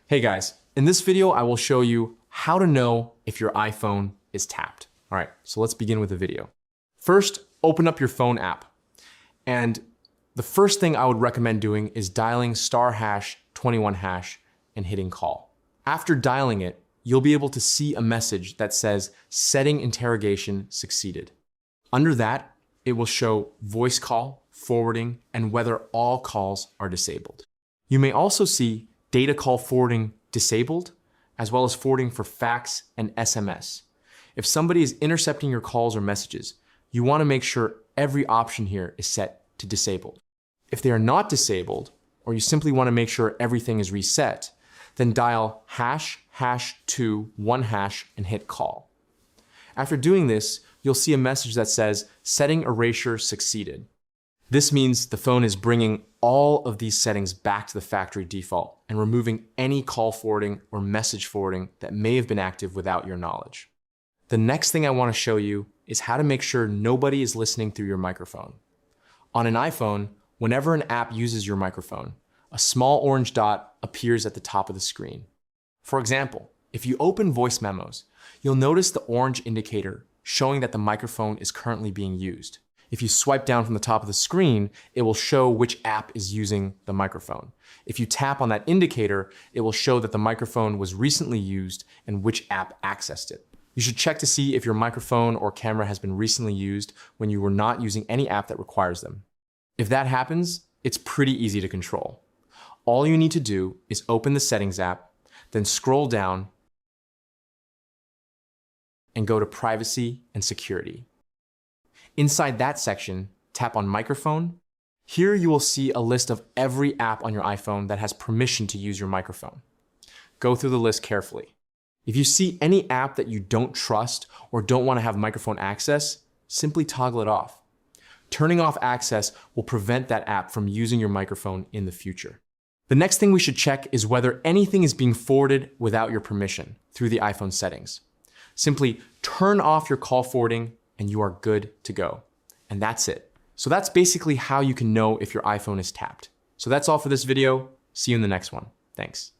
Hey guys, in this video, I will show you how to know if your iPhone is tapped. All right, so let's begin with the video. First, open up your phone app. And the first thing I would recommend doing is dialing *21# and hitting call. After dialing it, you'll be able to see a message that says setting interrogation succeeded. Under that, it will show voice call, forwarding, and whether all calls are disabled. You may also see data call forwarding disabled, as well as forwarding for fax and SMS. If somebody is intercepting your calls or messages, you want to make sure every option here is set to disabled. If they are not disabled, or you simply want to make sure everything is reset, then dial ##21# and hit call. After doing this, you'll see a message that says setting erasure succeeded. This means the phone is bringing all of these settings back to the factory default and removing any call forwarding or message forwarding that may have been active without your knowledge. The next thing I want to show you is how to make sure nobody is listening through your microphone. On an iPhone, whenever an app uses your microphone, a small orange dot appears at the top of the screen. For example, if you open voice memos, you'll notice the orange indicator showing that the microphone is currently being used. If you swipe down from the top of the screen, it will show which app is using the microphone. If you tap on that indicator, it will show that the microphone was recently used and which app accessed it. You should check to see if your microphone or camera has been recently used when you were not using any app that requires them. If that happens, it's pretty easy to control. All you need to do is open the Settings app, then scroll down and go to Privacy and Security. Inside that section, tap on Microphone. Here you will see a list of every app on your iPhone that has permission to use your microphone. Go through the list carefully. If you see any app that you don't trust or don't want to have microphone access, simply toggle it off. Turning off access will prevent that app from using your microphone in the future. The next thing we should check is whether anything is being forwarded without your permission through the iPhone settings. Simply turn off your call forwarding and you are good to go. And that's it. So that's basically how you can know if your iPhone is tapped. So that's all for this video. See you in the next one. Thanks.